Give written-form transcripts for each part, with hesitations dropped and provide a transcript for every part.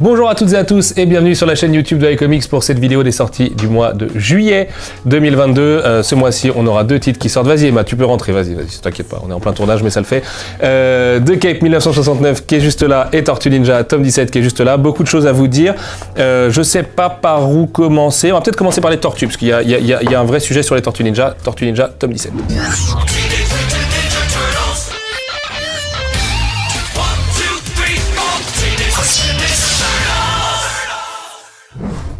Bonjour à toutes et à tous et bienvenue sur la chaîne YouTube de iComics pour cette vidéo des sorties du mois de juillet 2022. Ce mois-ci, on aura deux titres qui sortent. Vas-y Emma, tu peux rentrer, vas-y, t'inquiète pas, on est en plein tournage mais ça le fait. The Cape 1969 qui est juste là et Tortue Ninja tome 17 qui est juste là. Beaucoup de choses à vous dire. Je sais pas par où commencer. On va peut-être commencer par les tortues parce qu'il y a un vrai sujet sur les Tortues Ninja. Tortue Ninja tome 17.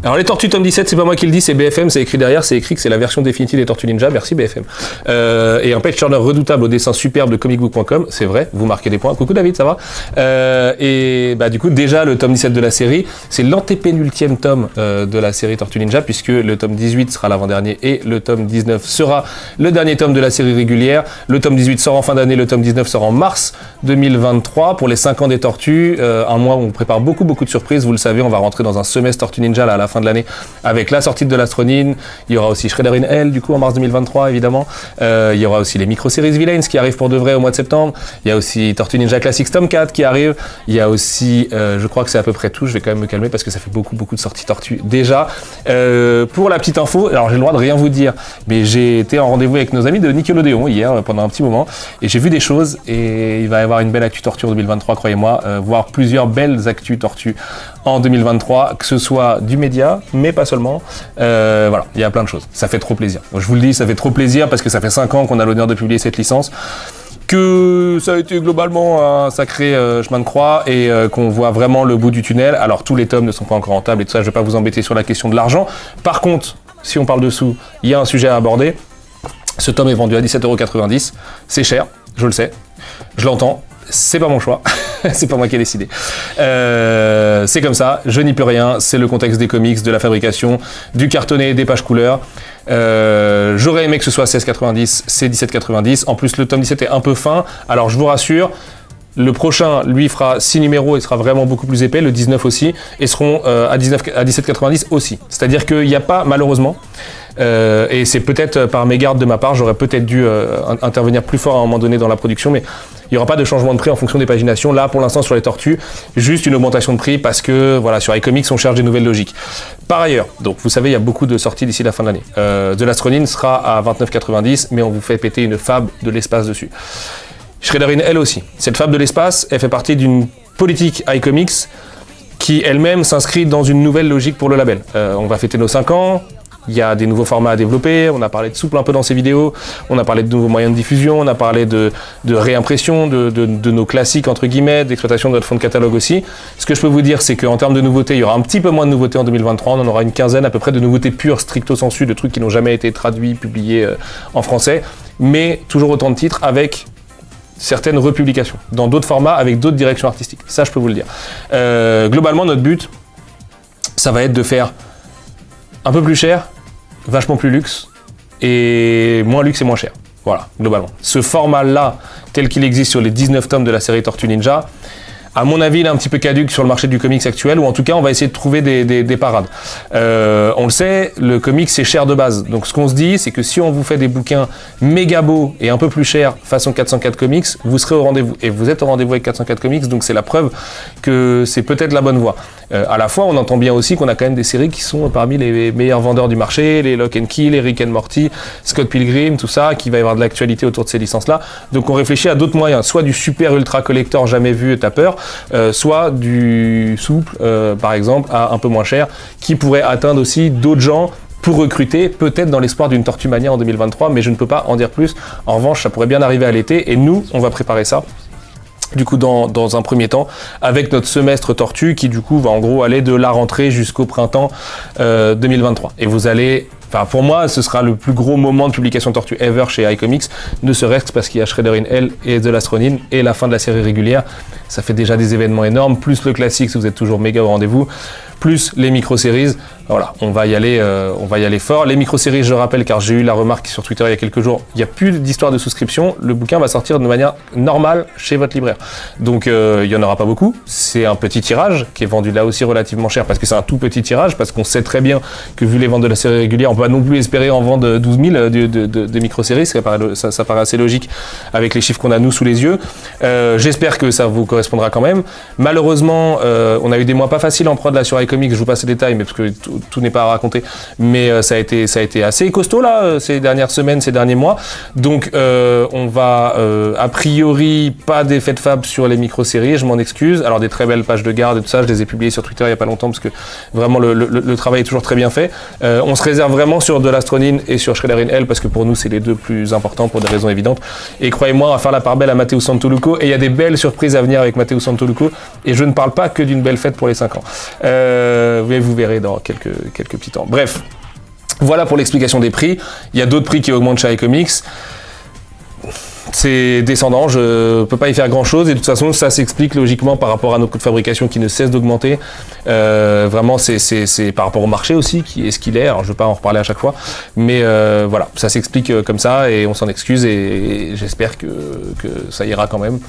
Alors les Tortues tome 17, c'est pas moi qui le dis, c'est BFM, c'est écrit derrière, c'est écrit que c'est la version définitive des Tortues Ninja, merci BFM. Et un page turner redoutable au dessin superbe de comicbook.com, c'est vrai, vous marquez des points. Coucou David, ça va? Et bah du coup déjà le tome 17 de la série, c'est l'antépénultième tome de la série Tortues Ninja, puisque le tome 18 sera l'avant-dernier et le tome 19 sera le dernier tome de la série régulière. Le tome 18 sort en fin d'année, le tome 19 sort en mars 2023 pour les 5 ans des Tortues, un mois où on prépare beaucoup de surprises, vous le savez, on va rentrer dans un semestre Tortues Ninja là, à la fin de l'année avec la sortie de l'Astronine. Il y aura aussi Shredder in Hell du coup en mars 2023 évidemment. Il y aura aussi les micro-séries Villains qui arrivent pour de vrai au mois de septembre. Il y a aussi Tortue Ninja Classics tome 4 qui arrive. Il y a aussi, je crois que c'est à peu près tout, je vais quand même me calmer parce que ça fait beaucoup de sorties Tortues déjà. Pour la petite info, alors j'ai le droit de rien vous dire, mais j'ai été en rendez-vous avec nos amis de Nickelodeon hier pendant un petit moment et j'ai vu des choses et il va y avoir une belle actu Tortue en 2023, croyez-moi, voire plusieurs belles actus Tortues en 2023, que ce soit du média, mais pas seulement. Voilà, il y a plein de choses. Ça fait trop plaisir. Je vous le dis, ça fait trop plaisir parce que ça fait 5 ans qu'on a l'honneur de publier cette licence, que ça a été globalement un sacré chemin de croix et qu'on voit vraiment le bout du tunnel. Alors tous les tomes ne sont pas encore rentables et tout ça, je vais pas vous embêter sur la question de l'argent. Par contre, si on parle de sous, il y a un sujet à aborder. Ce tome est vendu à 17,90 €. C'est cher, je le sais, je l'entends. C'est pas mon choix, c'est pas moi qui ai décidé. C'est comme ça, je n'y peux rien, c'est le contexte des comics, de la fabrication, du cartonné, des pages couleurs. J'aurais aimé que ce soit 16,90, c'est 17,90. En plus, le tome 17 est un peu fin, alors je vous rassure, le prochain, lui, fera 6 numéros et sera vraiment beaucoup plus épais, le 19 aussi, et seront à 17,90 aussi. C'est-à-dire qu'il n'y a pas, malheureusement, et c'est peut-être par mégarde de ma part, j'aurais peut-être dû intervenir plus fort à un moment donné dans la production, mais il n'y aura pas de changement de prix en fonction des paginations. Là, pour l'instant, sur les Tortues, juste une augmentation de prix parce que, voilà, sur iComics, on cherche des nouvelles logiques. Par ailleurs, donc, vous savez, il y a beaucoup de sorties d'ici la fin de l'année. The l'Astronine sera à 29,90, mais on vous fait péter une fab de l'espace dessus. Shredder in Hell aussi. Cette fab de l'espace, elle fait partie d'une politique iComics qui, elle-même, s'inscrit dans une nouvelle logique pour le label. On va fêter nos 5 ans. Il y a des nouveaux formats à développer, on a parlé de souple un peu dans ces vidéos, on a parlé de nouveaux moyens de diffusion, on a parlé de réimpression, de nos classiques entre guillemets, d'exploitation de notre fonds de catalogue aussi. Ce que je peux vous dire, c'est qu'en termes de nouveautés, il y aura un petit peu moins de nouveautés en 2023, on en aura une quinzaine à peu près de nouveautés pures, stricto sensu, de trucs qui n'ont jamais été traduits, publiés en français, mais toujours autant de titres avec certaines republications, dans d'autres formats, avec d'autres directions artistiques. Ça, je peux vous le dire. Globalement, notre but, ça va être de faire un peu plus cher, vachement plus luxe, et moins luxe et moins cher. Voilà, globalement. Ce format-là, tel qu'il existe sur les 19 tomes de la série Tortue Ninja, à mon avis, il est un petit peu caduque sur le marché du comics actuel, ou en tout cas, on va essayer de trouver des parades. On le sait, le comics, c'est cher de base. Donc, ce qu'on se dit, c'est que si on vous fait des bouquins méga beaux et un peu plus chers, façon 404 Comics, vous serez au rendez-vous. Et vous êtes au rendez-vous avec 404 Comics, donc c'est la preuve que c'est peut-être la bonne voie. À la fois, on entend bien aussi qu'on a quand même des séries qui sont parmi les meilleurs vendeurs du marché, les Lock and Key, les Rick and Morty, Scott Pilgrim, tout ça, qui va y avoir de l'actualité autour de ces licences-là. Donc, on réfléchit à d'autres moyens, soit du super ultra collector jamais vu et tapeur, soit du souple, par exemple, à un peu moins cher, qui pourrait atteindre aussi d'autres gens pour recruter, peut-être dans l'espoir d'une Tortue Mania en 2023, mais je ne peux pas en dire plus. En revanche, ça pourrait bien arriver à l'été, et nous, on va préparer ça. Du coup, dans un premier temps, avec notre semestre Tortue, qui du coup va en gros aller de la rentrée jusqu'au printemps 2023. Et vous allez... Enfin, pour moi, ce sera le plus gros moment de publication Tortue ever chez iComics, ne serait-ce que parce qu'il y a Shredder in Hell et The L'Astronine et la fin de la série régulière. Ça fait déjà des événements énormes, plus le classique, si vous êtes toujours méga au rendez-vous, plus les micro-séries. Voilà, on va y aller fort. Les micro-séries, je rappelle, car j'ai eu la remarque sur Twitter il y a quelques jours, il n'y a plus d'histoire de souscription, le bouquin va sortir de manière normale chez votre libraire. Donc il n'y en aura pas beaucoup, c'est un petit tirage qui est vendu là aussi relativement cher parce que c'est un tout petit tirage, parce qu'on sait très bien que vu les ventes de la série régulière, on va pas non plus espérer en vendre 12 000 de micro-séries, ça paraît assez logique avec les chiffres qu'on a nous sous les yeux. J'espère que ça vous correspondra quand même. Malheureusement, on a eu des mois pas faciles en prod là sur iComics, je vous passe les détails, mais parce que tout n'est pas à raconter, mais ça a été assez costaud là ces dernières semaines, ces derniers mois. Donc on va a priori pas d'effet de fab sur les micro-séries, je m'en excuse. Alors des très belles pages de garde et tout ça, je les ai publiées sur Twitter il y a pas longtemps parce que vraiment le travail est toujours très bien fait. On se réserve vraiment sur de l'Astronine et sur Shredder in Hell parce que pour nous c'est les deux plus importants pour des raisons évidentes. Et croyez-moi, on va faire la part belle à Matteo Santoluco et il y a des belles surprises à venir avec Matteo Santoluco et je ne parle pas que d'une belle fête pour les 5 ans. Mais vous verrez dans quelques petits temps. Bref, voilà pour l'explication des prix. Il y a d'autres prix qui augmentent chez iComics. C'est descendant, je peux pas y faire grand chose et de toute façon ça s'explique logiquement par rapport à nos coûts de fabrication qui ne cessent d'augmenter. Vraiment c'est par rapport au marché aussi qui est ce qu'il est, alors je vais pas en reparler à chaque fois, mais voilà, ça s'explique comme ça et on s'en excuse et j'espère que ça ira quand même.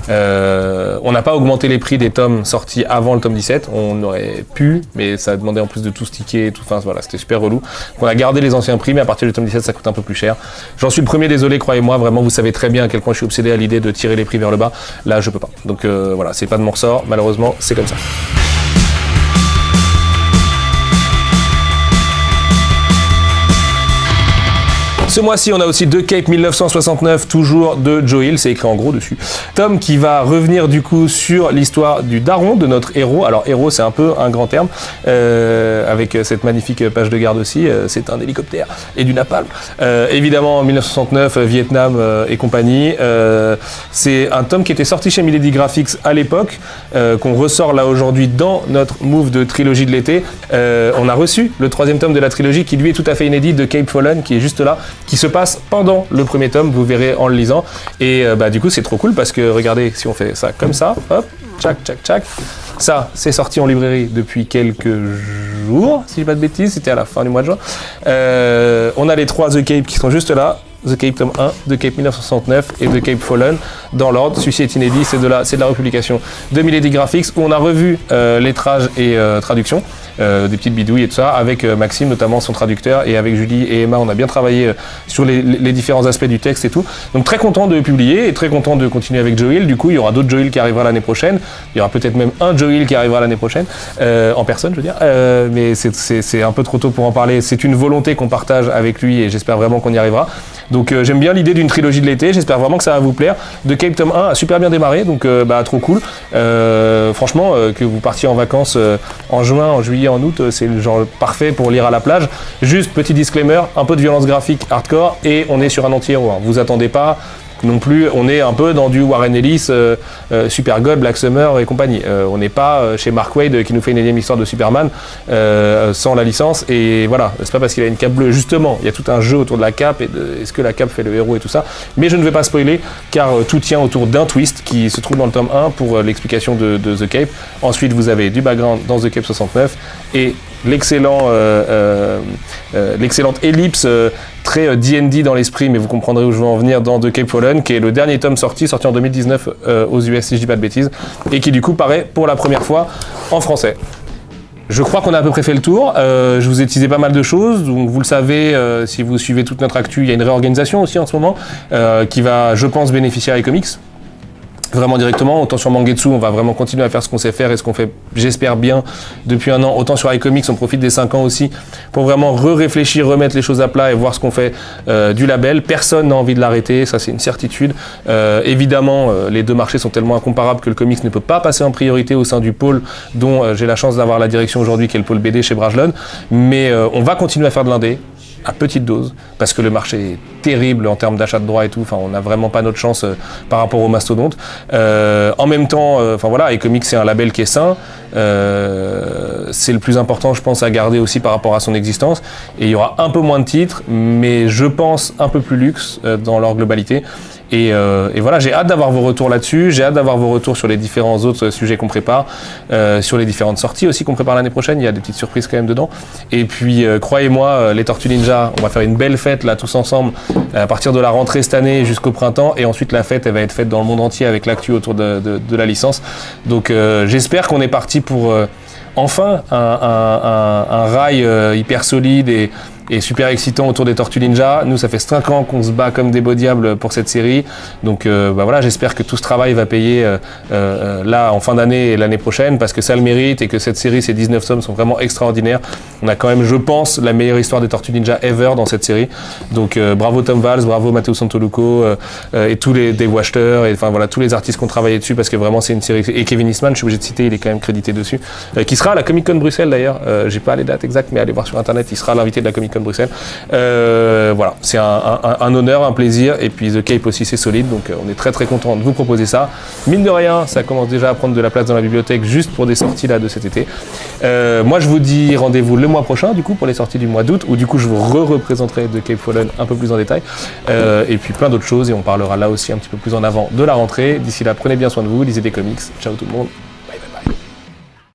On n'a pas augmenté les prix des tomes sortis avant le tome 17, on aurait pu, mais ça demandait en plus de tout sticker et tout, enfin voilà, c'était super relou. On a gardé les anciens prix mais à partir du tome 17 ça coûte un peu plus cher. J'en suis le premier désolé, croyez-moi, vraiment vous savez très bien à quel point je suis obsédé à l'idée de tirer les prix vers le bas. Là, je peux pas. Donc voilà, c'est pas de mon ressort. Malheureusement, c'est comme ça. Ce mois-ci, on a aussi deux Cape 1969, toujours de Joe Hill, c'est écrit en gros dessus. Tom qui va revenir du coup sur l'histoire du daron de notre héros. Alors héros, c'est un peu un grand terme, avec cette magnifique page de garde aussi, c'est un hélicoptère et du napalm. Évidemment, en 1969, Vietnam et compagnie. C'est un tome qui était sorti chez Milady Graphics à l'époque, qu'on ressort là aujourd'hui dans notre move de trilogie de l'été. On a reçu le 3e tome de la trilogie qui lui est tout à fait inédit, de Cape Fallen, qui est juste là, qui se passe pendant le premier tome, vous verrez en le lisant. Et du coup c'est trop cool parce que regardez, si on fait ça comme ça, hop, tchac tchac tchac, ça c'est sorti en librairie depuis quelques jours, si je dis pas de bêtises, c'était à la fin du mois de juin. On a les 3 The Cape qui sont juste là, The Cape tome 1, The Cape 1969 et The Cape Fallen dans l'ordre. Celui-ci est inédit, c'est de la republication de Milady Graphics où on a revu lettrage et traduction, des petites bidouilles et tout ça, avec Maxime notamment son traducteur et avec Julie et Emma on a bien travaillé sur les différents aspects du texte et tout. Donc très content de publier et très content de continuer avec Joe Hill. Du coup il y aura d'autres Joe Hill qui arrivera l'année prochaine, il y aura peut-être même un Joe Hill qui arrivera l'année prochaine, en personne je veux dire, mais c'est un peu trop tôt pour en parler. C'est une volonté qu'on partage avec lui et j'espère vraiment qu'on y arrivera. Donc j'aime bien l'idée d'une trilogie de l'été, j'espère vraiment que ça va vous plaire. The Cape tome 1 a super bien démarré, donc trop cool. Franchement, que vous partiez en vacances en juin, en juillet, en août, c'est le genre parfait pour lire à la plage. Juste petit disclaimer, un peu de violence graphique hardcore et on est sur un anti-héros. Vous attendez pas non plus, on est un peu dans du Warren Ellis, Supergirl, Black Summer et compagnie. On n'est pas chez Mark Waid qui nous fait une énième histoire de Superman sans la licence. Et voilà, c'est pas parce qu'il a une cape bleue. Justement, il y a tout un jeu autour de la cape et de est-ce que la cape fait le héros et tout ça. Mais je ne vais pas spoiler car tout tient autour d'un twist qui se trouve dans le tome 1 pour l'explication de The Cape. Ensuite, vous avez du background dans The Cape 69 et l'excellente ellipse très D&D dans l'esprit, mais vous comprendrez où je veux en venir, dans The Cape Fallen, qui est le dernier tome sorti en 2019 aux US, si je dis pas de bêtises, et qui du coup paraît pour la première fois en français. Je crois qu'on a à peu près fait le tour, je vous ai teasé pas mal de choses, donc vous le savez, si vous suivez toute notre actu, il y a une réorganisation aussi en ce moment, qui va, je pense, bénéficier à iComics. Vraiment directement, autant sur Mangetsu, on va vraiment continuer à faire ce qu'on sait faire et ce qu'on fait, j'espère bien, depuis un an. Autant sur iComics, on profite des 5 ans aussi pour vraiment réfléchir, remettre les choses à plat et voir ce qu'on fait du label. Personne n'a envie de l'arrêter, ça c'est une certitude. Évidemment, les deux marchés sont tellement incomparables que le comics ne peut pas passer en priorité au sein du pôle dont j'ai la chance d'avoir la direction aujourd'hui, qui est le pôle BD chez Brajlon. Mais on va continuer à faire de l'indé, à petite dose, parce que le marché est terrible en termes d'achat de droits et tout, enfin on n'a vraiment pas notre chance par rapport aux mastodontes. En même temps, voilà, iComics c'est un label qui est sain, c'est le plus important je pense à garder aussi par rapport à son existence, et il y aura un peu moins de titres, mais je pense un peu plus luxe dans leur globalité. Et voilà, j'ai hâte d'avoir vos retours là-dessus, j'ai hâte d'avoir vos retours sur les différents autres sujets qu'on prépare, sur les différentes sorties aussi qu'on prépare l'année prochaine, il y a des petites surprises quand même dedans. Et puis croyez-moi, les Tortues Ninja, on va faire une belle fête là tous ensemble, à partir de la rentrée cette année jusqu'au printemps, et ensuite la fête elle va être faite dans le monde entier avec l'actu autour de la licence. Donc j'espère qu'on est parti pour enfin un rail hyper solide est super excitant autour des Tortues Ninja. Nous, ça fait 5 ans qu'on se bat comme des beaux diables pour cette série. Donc voilà, j'espère que tout ce travail va payer là en fin d'année et l'année prochaine, parce que ça le mérite et que cette série, ces 19 tomes sont vraiment extraordinaires. On a quand même, je pense, la meilleure histoire des Tortues Ninja ever dans cette série. Donc bravo Tom Valls, bravo Matteo Santoluco et tous les Dave Wachter et enfin voilà tous les artistes qui ont travaillé dessus, parce que vraiment c'est une série, et Kevin Eastman, je suis obligé de citer, il est quand même crédité dessus, qui sera à la Comic Con Bruxelles d'ailleurs. J'ai pas les dates exactes, mais allez voir sur internet, il sera l'invité de la Comic Con Bruxelles. Voilà, c'est un honneur, un plaisir, et puis The Cape aussi c'est solide, donc on est très très content de vous proposer ça. Mine de rien, ça commence déjà à prendre de la place dans la bibliothèque juste pour des sorties là de cet été. Moi je vous dis rendez-vous le mois prochain du coup pour les sorties du mois d'août, où du coup je vous représenterai The Cape Fallen un peu plus en détail, et puis plein d'autres choses, et on parlera là aussi un petit peu plus en avant de la rentrée. D'ici là, prenez bien soin de vous, lisez des comics, ciao tout le monde.